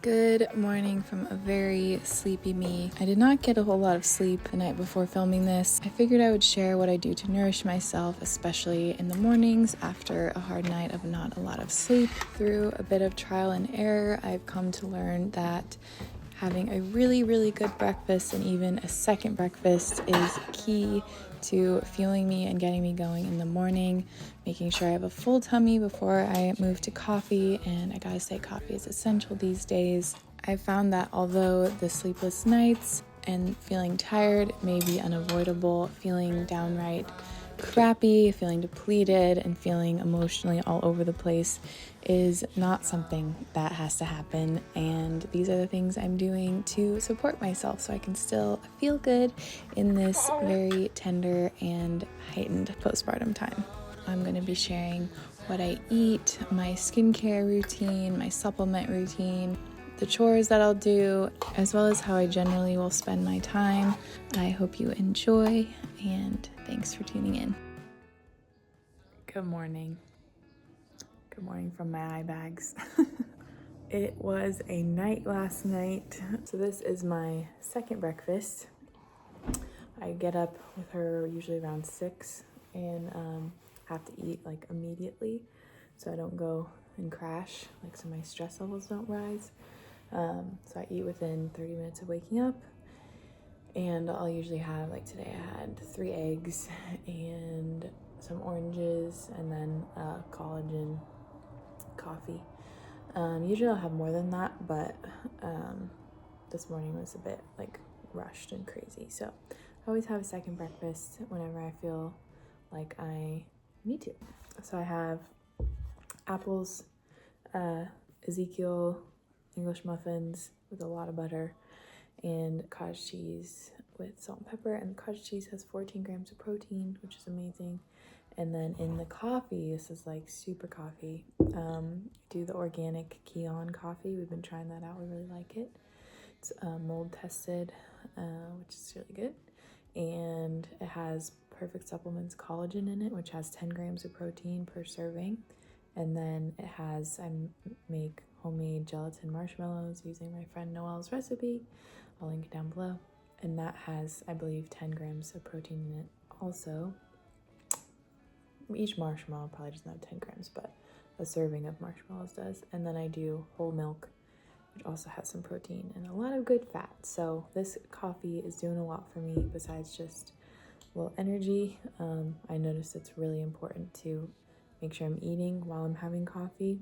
Good morning from a very sleepy me. I did not get a whole lot of sleep the night before filming this. I figured I would share what I do to nourish myself, especially in the mornings after a hard night of not a lot of sleep. Through a bit of trial and error, I've come to learn that having a really good breakfast and even a second breakfast is key to fueling me and getting me going in the morning, making sure I have a full tummy before I move to coffee. And I gotta say, coffee is essential these days. I found that although the sleepless nights and feeling tired may be unavoidable, feeling downright crappy, feeling depleted, and feeling emotionally all over the place is not something that has to happen. And these are the things I'm doing to support myself so I can still feel good in this very tender and heightened postpartum time. I'm going to be sharing what I eat, my skincare routine, my supplement routine, the chores that I'll do, as well as how I generally will spend my time. I hope you enjoy, and thanks for tuning in. Good morning. Good morning from my eye bags. It was a night last night. So this is my second breakfast. I get up with her usually around 6 and have to eat like immediately so I don't go and crash, like so my stress levels don't rise. So I eat within 30 minutes of waking up, and I'll usually have, like today I had 3 eggs and some oranges and then collagen coffee. Usually I'll have more than that, but this morning was a bit like rushed and crazy. So I always have a second breakfast whenever I feel like I need to. So I have apples, Ezekiel English muffins with a lot of butter, and cottage cheese with salt and pepper. And the cottage cheese has 14 grams of protein, which is amazing. And then in the coffee, this is like super coffee. Do the organic Kion coffee. We've been trying that out. We really like it. It's mold tested, which is really good. And it has Perfect Supplements collagen in it, which has 10 grams of protein per serving. And then it has, I make homemade gelatin marshmallows using my friend Noelle's recipe. I'll link it down below. And that has, I believe, 10 grams of protein in it also. Each marshmallow probably doesn't have 10 grams, but a serving of marshmallows does. And then I do whole milk, which also has some protein and a lot of good fat. So this coffee is doing a lot for me besides just a little energy. I noticed it's really important to make sure I'm eating while I'm having coffee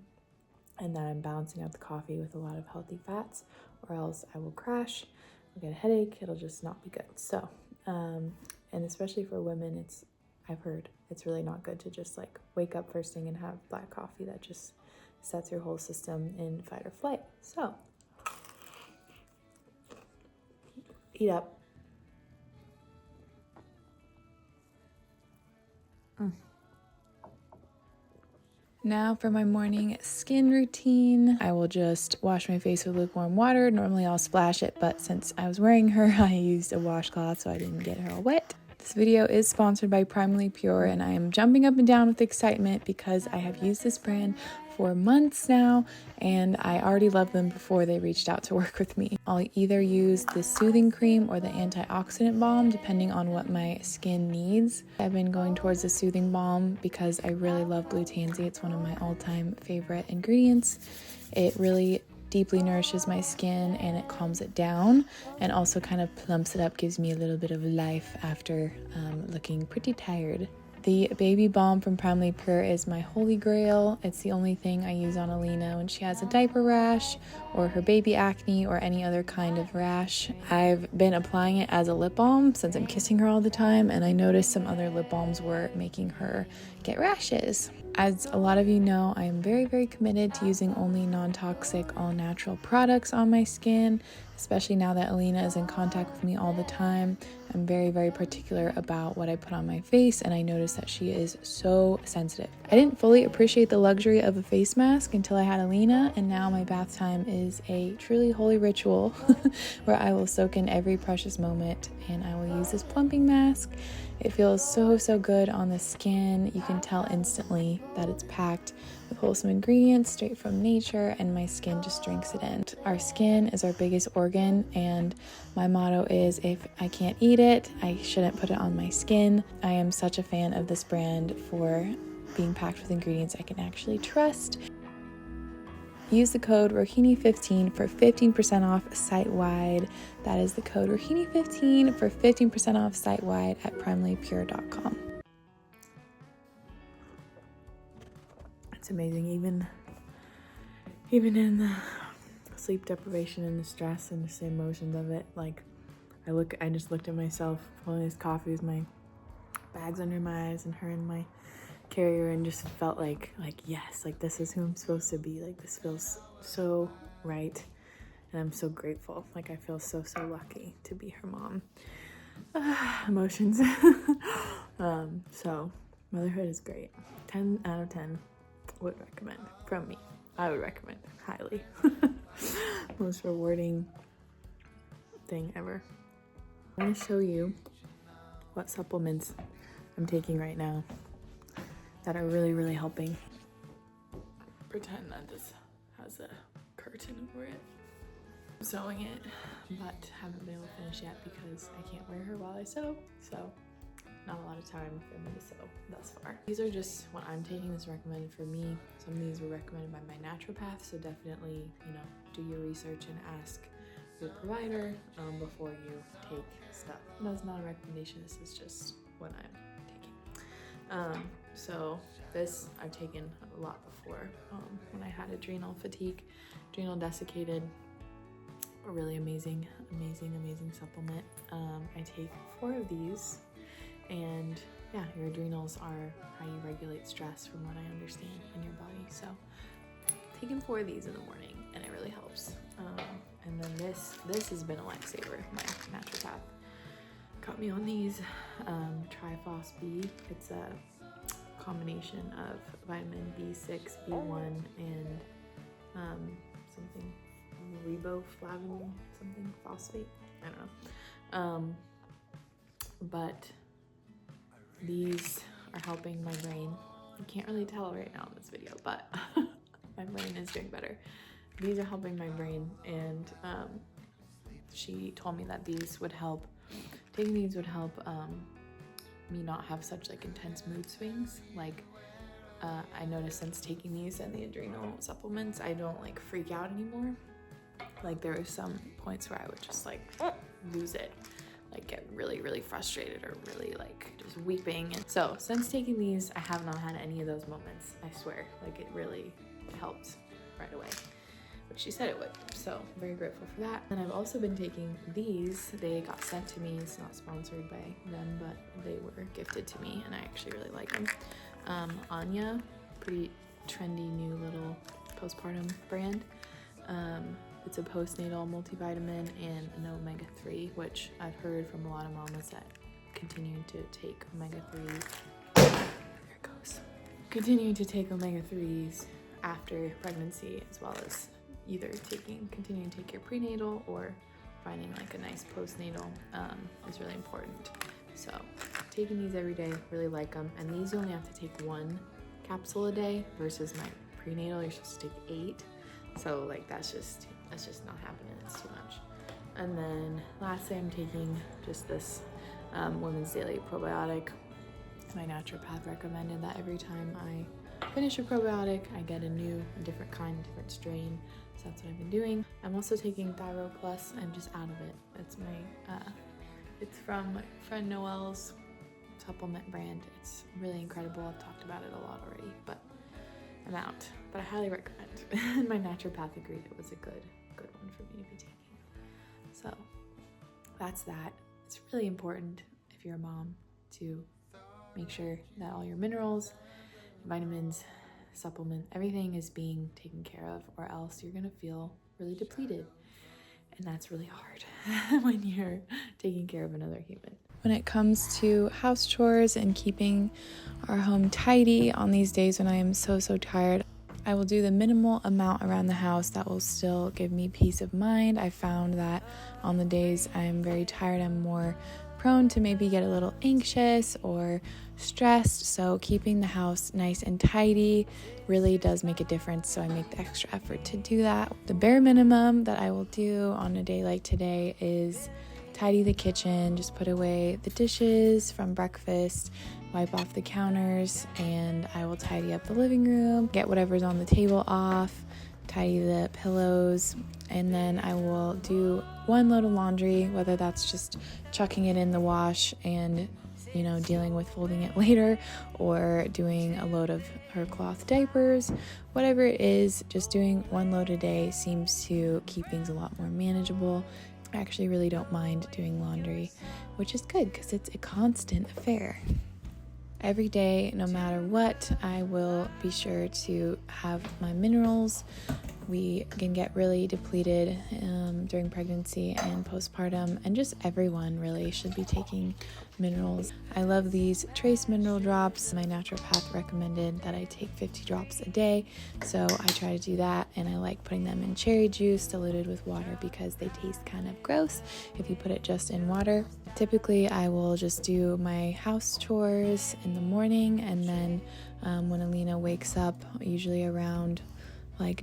and that I'm balancing out the coffee with a lot of healthy fats, or else I will crash, I'll get a headache, it'll just not be good. So, and especially for women, I've heard it's really not good to just like wake up first thing and have black coffee. That just sets your whole system in fight or flight. So, eat up. Now for my morning skin routine. I will just wash my face with lukewarm water. Normally I'll splash it, but since I was wearing her, I used a washcloth so I didn't get her all wet. This video is sponsored by Primarily Pure, and I am jumping up and down with excitement because I have used this brand for months now, and I already loved them before they reached out to work with me. I'll either use the soothing cream or the antioxidant balm, depending on what my skin needs. I've been going towards the soothing balm because I really love blue tansy. It's one of my all-time favorite ingredients. It really deeply nourishes my skin and it calms it down, and also kind of plumps it up, gives me a little bit of life after looking pretty tired. The baby balm from Primarily Pure is my holy grail. It's the only thing I use on Alina when she has a diaper rash or her baby acne or any other kind of rash. I've been applying it as a lip balm since I'm kissing her all the time, and I noticed some other lip balms were making her get rashes. As a lot of you know, I am very committed to using only non-toxic, all-natural products on my skin, especially now that Alina is in contact with me all the time. I'm very particular about what I put on my face, and I noticed that she is so sensitive. I didn't fully appreciate the luxury of a face mask until I had Alina, and now my bath time is a truly holy ritual where I will soak in every precious moment, and I will use this plumping mask. It feels so good on the skin. You can tell instantly that it's packed with wholesome ingredients straight from nature, and my skin just drinks it in. Our skin is our biggest organ, and my motto is, if I can't eat it, I shouldn't put it on my skin. I am such a fan of this brand for being packed with ingredients I can actually trust. Use the code Rohini15 for 15% off site-wide. That is the code Rohini15 for 15% off site-wide at primallypure.com. It's amazing, even in the sleep deprivation and the stress and just the emotions of it. Like, I just looked at myself pulling this coffee with my bags under my eyes and her in my carrier, and just felt like yes, like this is who I'm supposed to be. Like, this feels so right, and I'm so grateful. Like, I feel so lucky to be her mom. Emotions. So motherhood is great. 10 out of 10 would recommend. From me, I would recommend highly. Most rewarding thing ever. I'm going to show you what supplements I'm taking right now that are really helping. Pretend that this has a curtain over it. I'm sewing it, but haven't been able to finish yet because I can't wear her while I sew, so not a lot of time for me to sew thus far. These are just what I'm taking. This is recommended for me. Some of these were recommended by my naturopath, so definitely, do your research and ask your provider before you take stuff. That's not a recommendation, this is just what I'm taking. So this I've taken a lot before when I had adrenal fatigue, adrenal desiccated. A really amazing supplement. I take 4 of these, and yeah, your adrenals are how you regulate stress from what I understand in your body. So taking 4 of these in the morning, and it really helps. And then this has been a lifesaver. My naturopath got me on these Trifos B. It's a combination of vitamin B6, B1, and something riboflavin, something phosphate. I don't know. But these are helping my brain. You can't really tell right now in this video, but my brain is doing better. These are helping my brain, and she told me that these would help. Taking these would help me not have such intense mood swings. I noticed since taking these and the adrenal supplements, I don't freak out anymore. There are some points where I would just lose it, get really frustrated or really just weeping. And so since taking these, I have not had any of those moments. I swear, it really helped right away, which she said it would. So I'm very grateful for that. And I've also been taking these. They got sent to me. It's not sponsored by them, but they were gifted to me, and I actually really like them. Anya, pretty trendy new little postpartum brand. It's a postnatal multivitamin and an omega-3, which I've heard from a lot of mamas that continuing to take omega-3s. There it goes. Continuing to take omega-3s after pregnancy, as well as either continuing to take your prenatal or finding a nice postnatal is really important. So taking these every day, really like them. And these you only have to take 1 capsule a day versus my prenatal, you're supposed to take 8. So that's just not happening. It's too much. And then lastly, I'm taking just this Women's Daily Probiotic. My naturopath recommended that every time I finish a probiotic, I get a different kind, different strain. So that's what I've been doing. I'm also taking Thyro Plus. I'm just out of it. It's it's from my friend Noelle's supplement brand. It's really incredible. I've talked about it a lot already, but I'm out. But I highly recommend. My naturopath agreed it was a good one for me to be taking. So that's that. It's really important if you're a mom to make sure that all your minerals, vitamins, supplement, everything is being taken care of, or else you're gonna feel really depleted. And that's really hard when you're taking care of another human. When it comes to house chores and keeping our home tidy on these days when I am so tired, I will do the minimal amount around the house that will still give me peace of mind. I found that on the days I'm very tired, I'm more prone to maybe get a little anxious or stressed. So keeping the house nice and tidy really does make a difference. So I make the extra effort to do that. The bare minimum that I will do on a day like today is tidy the kitchen, just put away the dishes from breakfast, wipe off the counters, and I will tidy up the living room, get whatever's on the table off, tidy the pillows, and then I will do one load of laundry, whether that's just chucking it in the wash and dealing with folding it later, or doing a load of her cloth diapers. Whatever it is, just doing one load a day seems to keep things a lot more manageable. I actually really don't mind doing laundry, which is good because it's a constant affair. Every day, no matter what, I will be sure to have my minerals. We can get really depleted during pregnancy and postpartum, and just everyone really should be taking minerals. I love these trace mineral drops. My naturopath recommended that I take 50 drops a day, so I try to do that, and I like putting them in cherry juice diluted with water because they taste kind of gross if you put it just in water. Typically, I will just do my house chores in the morning, and then when Alina wakes up, usually around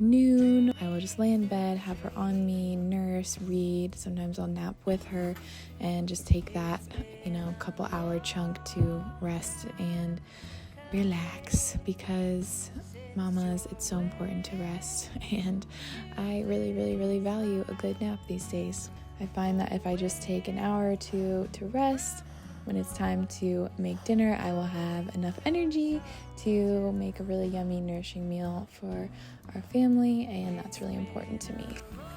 noon, I will just lay in bed, have her on me, nurse, read. Sometimes I'll nap with her and just take that, couple hour chunk to rest and relax, because mamas, it's so important to rest, and I really, really, really value a good nap these days. I find that if I just take an hour or two to rest, when it's time to make dinner, I will have enough energy to make a really yummy, nourishing meal for our family, and that's really important to me.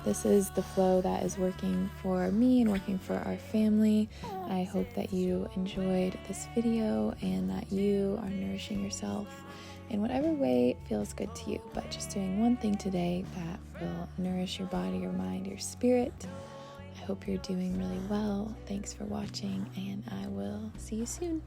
This is the flow that is working for me and working for our family. I hope that you enjoyed this video and that you are nourishing yourself in whatever way feels good to you, but just doing one thing today that will nourish your body, your mind, your spirit. I hope you're doing really well. Thanks for watching, and I will see you soon.